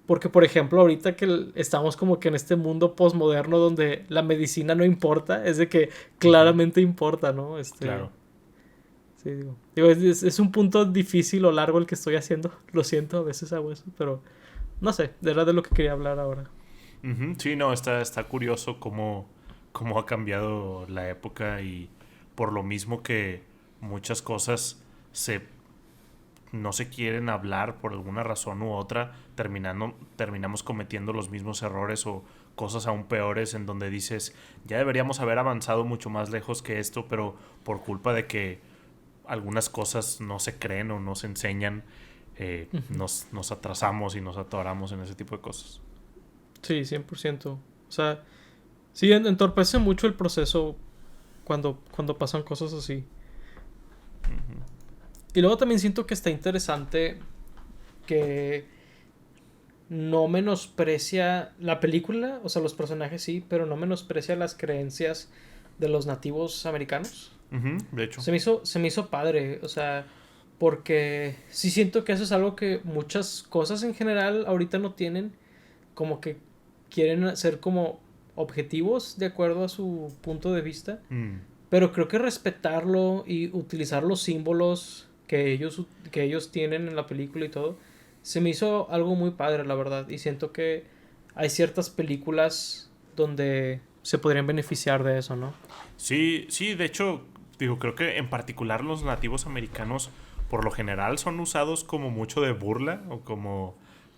porque por ejemplo, ahorita que estamos como que en este mundo postmoderno donde la medicina no importa, es de que Ujú. claramente importa, ¿no? Claro. Sí, digo es un punto difícil o largo el que estoy haciendo, lo siento, a veces hago eso, pero no sé, de verdad de lo que quería hablar ahora. Ujú. Sí, no, está curioso cómo ha cambiado la época y por lo mismo que muchas cosas se no se quieren hablar por alguna razón u otra, terminamos cometiendo los mismos errores o cosas aún peores en donde dices, ya deberíamos haber avanzado mucho más lejos que esto, pero por culpa de que algunas cosas no se creen o no se enseñan, Ujú. nos atrasamos y nos atoramos en ese tipo de cosas. Sí, 100%. O sea, sí, entorpece mucho el proceso cuando pasan cosas así. Ujú. Y luego también siento que está interesante que no menosprecia la película, o sea, los personajes sí, pero no menosprecia las creencias de los nativos americanos. Ujú, de hecho. Se me hizo padre, o sea, porque sí siento que eso es algo que muchas cosas en general ahorita no tienen, como que quieren ser como objetivos de acuerdo a su punto de vista, Mm. pero creo que respetarlo y utilizar los símbolos que ellos tienen en la película y todo, se me hizo algo muy padre, la verdad, y siento que hay ciertas películas donde se podrían beneficiar de eso, ¿no? Sí, sí, de hecho, digo, creo que en particular los nativos americanos por lo general son usados como mucho de burla o como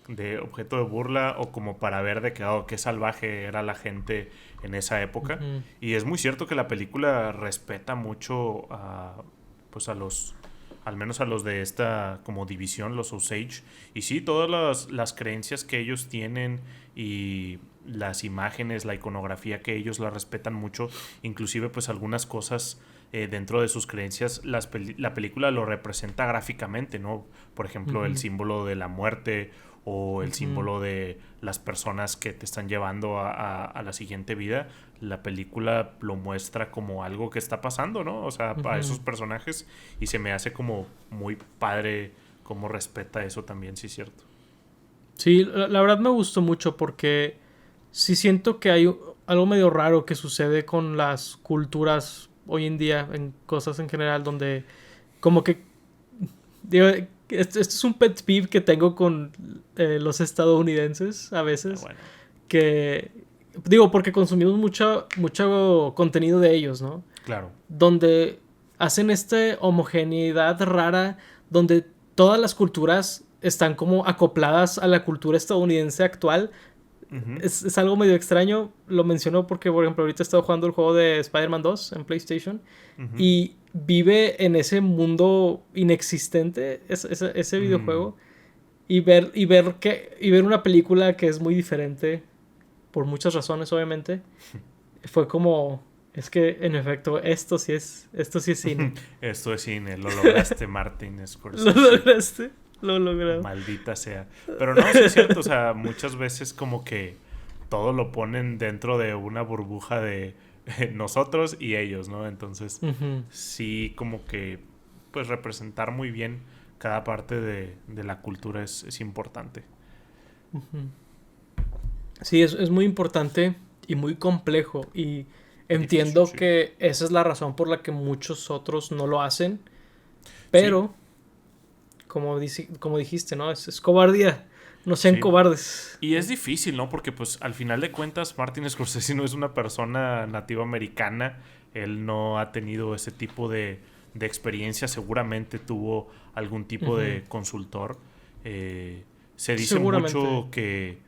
de objeto de burla o como para ver de que, oh, qué salvaje era la gente en esa época. Ujú, Y es muy cierto que la película respeta mucho a, pues a los, al menos a los de esta como división, los Osage. Y sí, todas las creencias que ellos tienen y las imágenes, la iconografía que ellos la respetan mucho, inclusive pues algunas cosas dentro de sus creencias, la película lo representa gráficamente, ¿no? Por ejemplo, el ujú, símbolo de la muerte o el ujú, símbolo de las personas que te están llevando a la siguiente vida, la película lo muestra como algo que está pasando, ¿no? O sea, a esos ujú. personajes y se me hace como muy padre cómo respeta eso también, sí es cierto. Sí, la verdad me gustó mucho porque sí siento que hay algo medio raro que sucede con las culturas hoy en día, en cosas en general, donde como que, digo, esto es un pet peeve que tengo con los estadounidenses a Ah, veces, bueno, que, digo, porque consumimos mucho contenido de ellos, ¿no? claro. Donde hacen esta homogeneidad rara, donde todas las culturas están como acopladas a la cultura estadounidense actual. Ujú, Es algo medio extraño, lo menciono porque, por ejemplo, ahorita he estado jugando el juego de Spider-Man 2 en PlayStation ujú. y vive en ese mundo inexistente, ese Mm. videojuego, y ver una película que es muy diferente, por muchas razones, obviamente, fue como, es que en efecto, esto sí es cine. Esto es cine, lo lograste, Martin Lo Scorsese. lograste, lo logrado. Maldita sea. Pero no, sí es cierto, o sea, muchas veces como que todo lo ponen dentro de una burbuja de nosotros y ellos, ¿no? Entonces, Ujú, sí, como que, pues representar muy bien cada parte de la cultura es importante. ujú. Sí, es muy importante y muy complejo. Y Y difícil, entiendo sí. que esa es la razón por la que muchos otros no lo hacen. Sí, Pero, como dijiste, ¿no? Es cobardía. No sean sí. cobardes. Y es difícil, ¿no? Porque pues al final de cuentas Martin Scorsese no es una persona nativa americana. Él no ha tenido ese tipo de experiencia. Seguramente tuvo algún tipo Ujú. de consultor. Eh, Se dice Seguramente. mucho que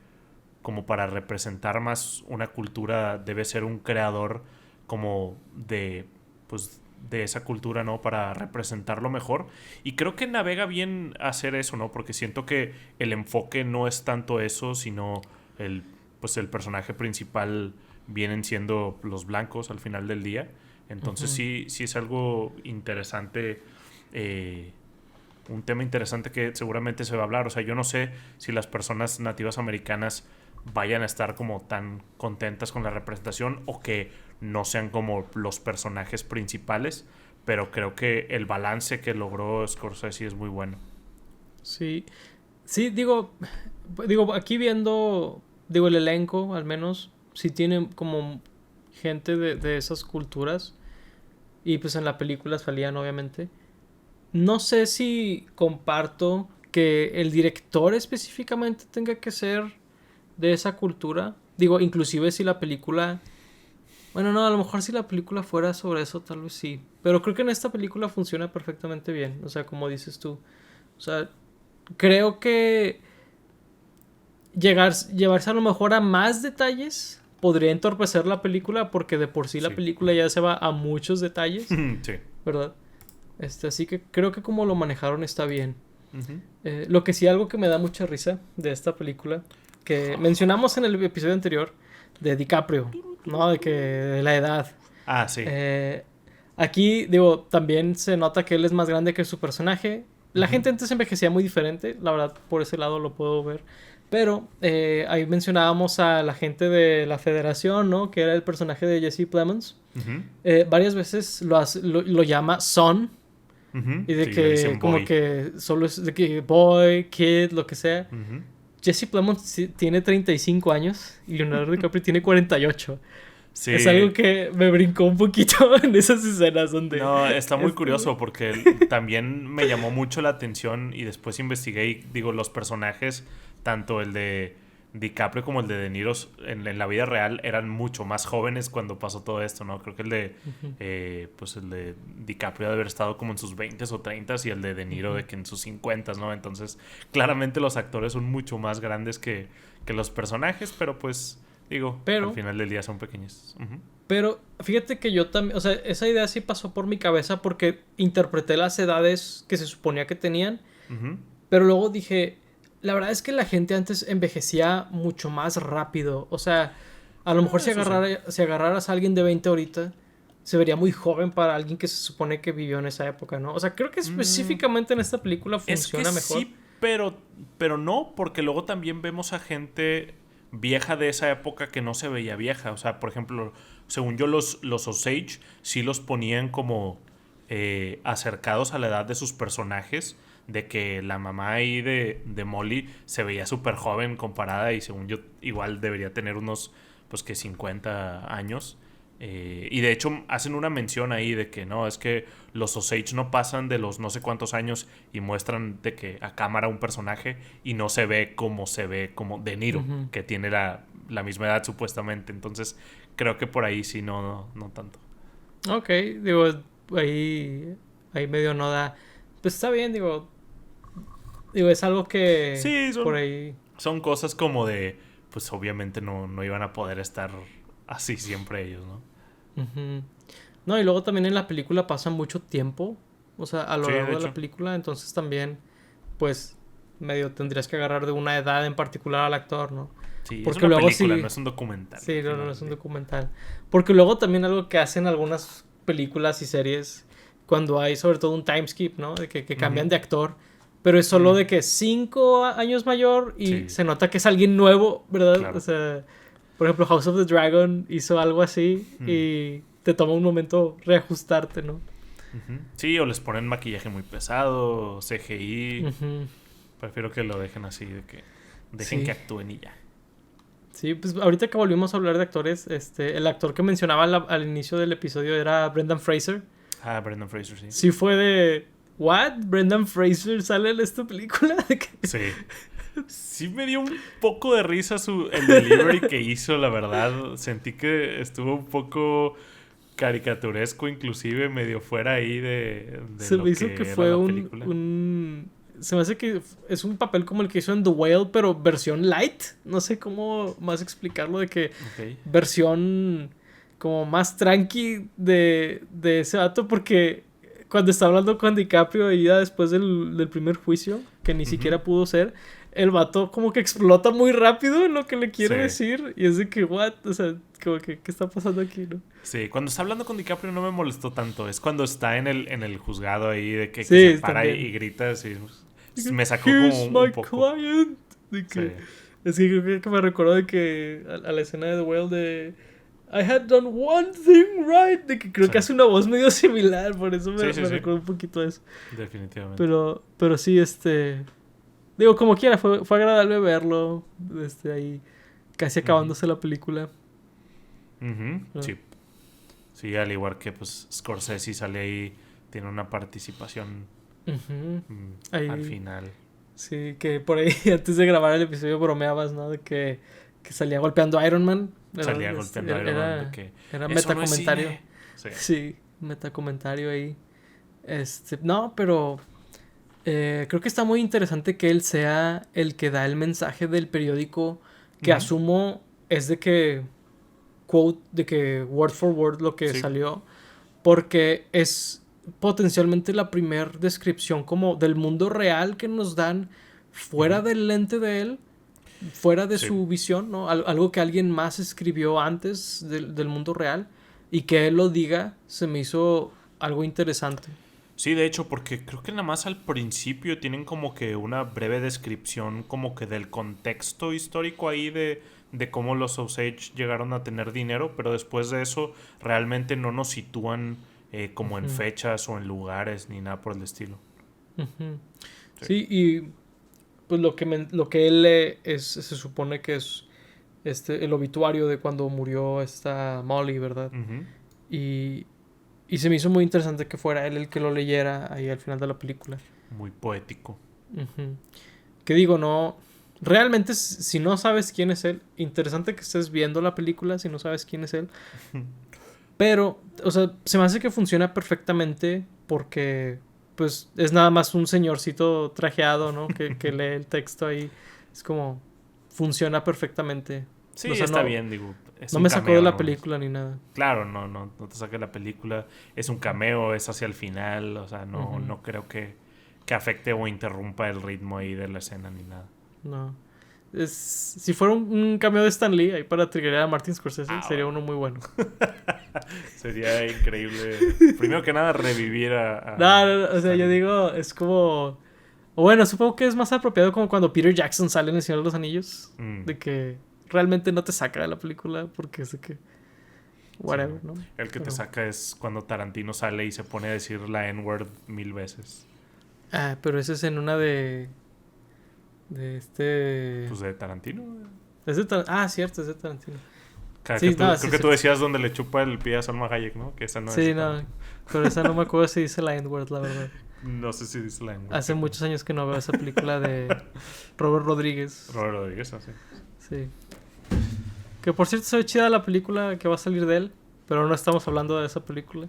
como para representar más una cultura debe ser un creador como de pues de esa cultura, ¿no? Para representarlo mejor. Y creo que navega bien hacer eso, ¿no? Porque siento que el enfoque no es tanto eso, sino el pues el personaje principal vienen siendo los blancos al final del día. Entonces Ujú. sí, sí es algo interesante eh, un tema interesante que seguramente se va a hablar. O sea, yo no sé si las personas nativas americanas vayan a estar como tan contentas con la representación o que no sean como los personajes principales, pero creo que el balance que logró Scorsese es muy bueno. Sí, sí, digo, aquí viendo, digo, el elenco, al menos, sí tiene como gente de esas culturas, y pues en la película salían, obviamente. No sé si comparto que el director específicamente tenga que ser de esa cultura. Digo, inclusive si la película... Bueno, no, a lo mejor si la película fuera sobre eso, tal vez sí. Pero creo que en esta película funciona perfectamente bien. O sea, como dices tú. O sea, creo que llevarse a lo mejor a más detalles podría entorpecer la película, porque de por sí la Sí. película ya se va a muchos detalles, Sí. ¿verdad? Así que creo que como lo manejaron está bien. Ujú. Lo que sí, algo que me da mucha risa de esta película, que mencionamos en el episodio anterior, de DiCaprio, ¿no? De la edad. Ah, sí. Aquí, digo, también se nota que él es más grande que su personaje. La Ujú. gente antes envejecía muy diferente, la verdad, por ese lado lo puedo ver. Pero ahí mencionábamos a la gente de la Federación, ¿no? Que era el personaje de Jesse Plemons. Ujú. Varias veces lo llama Son. Ujú. Y de Sí, le que, dicen como boy. que solo es de que boy, kid, lo que sea. Ujú. Jesse Plemons tiene 35 años y Leonardo DiCaprio tiene 48. Es algo Sí. que me brincó un poquito en esas escenas donde... No, está muy este, curioso porque también me llamó mucho la atención y después investigué y digo, los personajes, tanto el de DiCaprio como el de De Niro en la vida real eran mucho más jóvenes cuando pasó todo esto, ¿no? Creo que Ujú, pues el de DiCaprio debe haber estado como en sus 20 o 30 y el de Niro ujú. de que en sus 50, ¿no? Entonces, claramente los actores son mucho más grandes que los personajes, pero pues, digo, al Pero, final del día son pequeños. Ujú. pero, fíjate que yo también, o sea, esa idea sí pasó por mi cabeza porque interpreté las edades que se suponía que tenían, Ujú. pero luego dije, la verdad es que la gente antes envejecía mucho más rápido. O sea, a lo mejor Eso sí. si agarraras a alguien de 20 ahorita, se vería muy joven para alguien que se supone que vivió en esa época, ¿no? O sea, creo que Mm, específicamente en esta película es que funciona mejor. sí, pero no, porque luego también vemos a gente vieja de esa época que no se veía vieja. O sea, por ejemplo, según yo, los Osage sí los ponían como acercados a la edad de sus personajes. De que la mamá ahí de Molly se veía súper joven comparada y según yo igual debería tener unos, pues que 50 años. Y de hecho hacen una mención ahí de que no, es que los Osage no pasan de los no sé cuántos años y muestran de que a cámara un personaje y no se ve como De Niro, Ujú. que tiene la misma edad supuestamente. Entonces creo que por ahí sí no tanto. Ok, digo, ahí medio no da. Pues está bien, digo, es algo que Sí, por ahí. son cosas como de, pues obviamente no iban a poder estar así siempre ellos, ¿no? Ujú. No, y luego también en la película pasa mucho tiempo, o sea, a lo Sí, largo de de la hecho. película, entonces también, pues, medio tendrías que agarrar de una edad en particular al actor, ¿no? Sí, es Porque una luego película, no sí, es un documental sí, al no, no, final no es del un día. documental. Porque luego también algo que hacen algunas películas y series, cuando hay sobre todo un time skip, ¿no? De que cambian Ujú. de actor, pero es solo de que 5 años mayor y Sí, se nota que es alguien nuevo, ¿verdad? O claro. sea, por ejemplo, House of the Dragon hizo algo así Mm. y te toma un momento reajustarte, ¿no? Ujú. Sí, o les ponen maquillaje muy pesado, CGI. Ujú. Prefiero que lo dejen así, de que dejen que Sí, actúen y ya. sí, pues ahorita que volvimos a hablar de actores, el actor que mencionaba al inicio del episodio era Brendan Fraser. Ah, Brendan Fraser, sí. Sí fue de, ¿what? ¿Brendan Fraser sale en esta película? ¿De qué? Sí. Sí me dio un poco de risa el delivery que hizo, la verdad. Sentí que estuvo un poco caricaturesco, inclusive medio fuera ahí de Se me lo hizo que que era fue la película. se me hace que es un papel como el que hizo en The Whale, pero versión light. No sé cómo más explicarlo, de que Ok. versión como más tranqui de ese vato, porque cuando está hablando con DiCaprio y ya después del primer juicio, que ni Ujú. siquiera pudo ser, el vato como que explota muy rápido en lo que le quiere Sí. decir. Y es de que, what? O sea, como que, ¿qué está pasando aquí, no? Sí, cuando está hablando con DiCaprio no me molestó tanto. Es cuando está en el juzgado ahí de que Sí, se para también. y grita así. De que, Me sacó "Here's como my un poco. client". De que, Sí. es que creo que me recordó de que a la escena de The Whale de I had done one thing right. De que creo Sí. que hace una voz medio similar. Por eso me Sí. recordó un poquito eso. Definitivamente. Pero sí, digo, como quiera, fue agradable verlo. Ahí casi acabándose la película. Ujú, Ah. sí. Sí, al igual que pues Scorsese sale ahí, tiene una participación Ujú. Ahí, al final. sí, que por ahí antes de grabar el episodio bromeabas, ¿no? De que salía golpeando a Iron Man. Salía golpeando a Iron Man de que Era "Eso no es metacomentario. cine". Sí. Sí, metacomentario ahí. No, pero creo que está muy interesante que él sea el que da el mensaje del periódico, que Ujú. asumo es de que quote, de que word for word lo que Sí. salió, porque es potencialmente la primer descripción como del mundo real que nos dan fuera Ujú. del lente de él, fuera de Sí. su visión, ¿no? Algo que alguien más escribió antes del mundo real y que él lo diga se me hizo algo interesante. Sí, de hecho, porque creo que nada más al principio tienen como que una breve descripción como que del contexto histórico ahí de cómo los Osage llegaron a tener dinero, pero después de eso realmente no nos sitúan como en Ujú. fechas o en lugares ni nada por el estilo. Ujú. Sí. Sí, y pues lo que él lee se supone que es el obituario de cuando murió esta Molly, ¿verdad? Ujú. Y se me hizo muy interesante que fuera él el que lo leyera ahí al final de la película. Muy poético. Ujú. Que digo, no. Realmente, si no sabes quién es él, interesante que estés viendo la película si no sabes quién es él. Pero, o sea, se me hace que funciona perfectamente porque, pues, es nada más un señorcito trajeado, ¿no? Que lee el texto ahí. Es como, funciona perfectamente. Sí, O sea, está no, bien, digo. Es no un me sacó de cameo, la ¿no? película ni nada. Claro, no te saque la película. Es un cameo, es hacia el final. O sea, no, Ujú. no creo que afecte o interrumpa el ritmo ahí de la escena ni nada. No. Si fuera un cameo de Stan Lee ahí para triggerar a Martin Scorsese, sería Bueno. uno muy bueno. Sería increíble. Primero que nada, revivir a No, o sea, Stan yo Lee. digo, es como. O bueno, supongo que es más apropiado como cuando Peter Jackson sale en El Señor de los Anillos. Mm, De que realmente no te saca de la película porque es de que. sí, Whatever, ¿no? el que te Pero- saca es cuando Tarantino sale y se pone a decir la N-word 1000 veces. Pero ese es en una de. De Pues de Tarantino. cierto, es de Tarantino. Creo Sí, que tú, no, creo sí, que tú cierto. decías donde le chupa el pie a Salma Hayek, ¿no? Que esa no es Sí, de no. Tarantino. Pero esa no me acuerdo si dice la N-word, la verdad. No sé si dice la N-word. Hace muchos años que no veo esa película de Robert Rodríguez. Robert Rodríguez, así. Sí. Que por cierto se ve chida la película que va a salir de él. Pero no estamos hablando de esa película.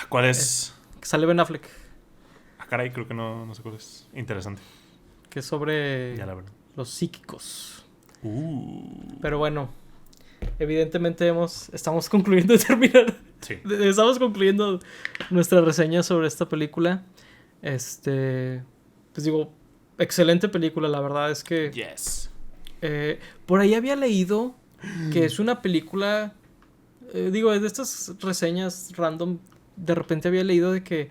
¿Cuál es? Que sale Ben Affleck. Caray, creo que no sé cuál es. Interesante. Que es sobre Ya la verdad. los psíquicos. Pero bueno. Evidentemente estamos concluyendo de terminar. Sí. Estamos concluyendo nuestra reseña sobre esta película. Pues digo, excelente película. La verdad es que Yes. por ahí había leído que es una película. Digo, de estas reseñas random, de repente había leído de que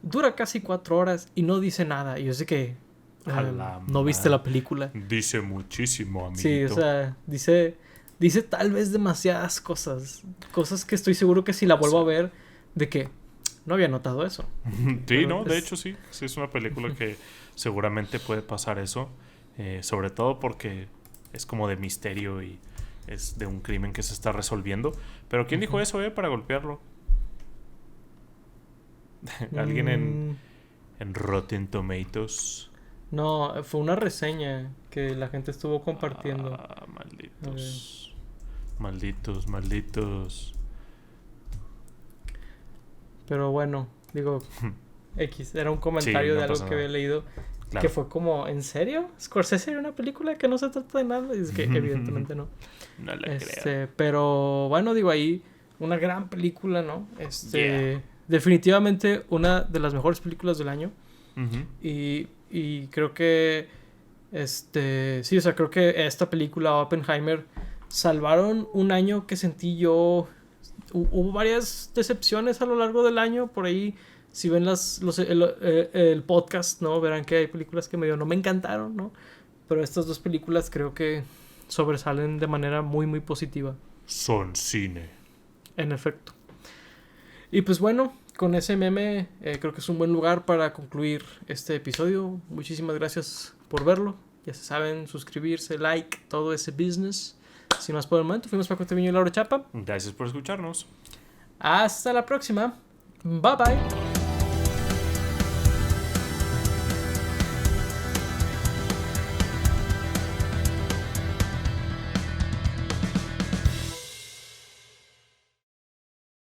dura casi 4 horas y no dice nada. Y yo sé que A la no viste madre. la película. Dice muchísimo, amiguito. Sí, o sea, dice tal vez demasiadas cosas. Cosas que estoy seguro que si la vuelvo a ver, de que no había notado eso. Sí, Pero no, de es- hecho sí. Sí, es una película que seguramente puede pasar eso. Sobre todo porque es como de misterio y es de un crimen que se está resolviendo. Pero ¿quién dijo eso, para golpearlo? ¿Alguien Mm, en Rotten Tomatoes? No, fue una reseña que la gente estuvo compartiendo. Ah, malditos. Malditos. Pero bueno, digo, X, era un comentario Sí, no de algo pasa que había nada. leído. Claro. Que fue como, ¿en serio? ¿Scorsese era una película que no se trata de nada? Y es que evidentemente no. No la creo. Pero bueno, digo ahí, una gran película, ¿no? Yeah. Definitivamente una de las mejores películas del año. Ujú. Y creo que Sí, o sea, creo que esta película, Oppenheimer, salvaron un año que sentí yo. Hubo varias decepciones a lo largo del año. Por ahí, si ven el podcast, ¿no? Verán que hay películas que medio no me encantaron, ¿no? Pero estas dos películas creo que sobresalen de manera muy, muy positiva. Son cine. En efecto. Y pues bueno, con ese meme creo que es un buen lugar para concluir este episodio. Muchísimas gracias por verlo. Ya se saben, suscribirse, like, todo ese business. Sin más por el momento, fuimos Paco Teviño y Laura Chapa. Gracias por escucharnos. Hasta la próxima. Bye bye.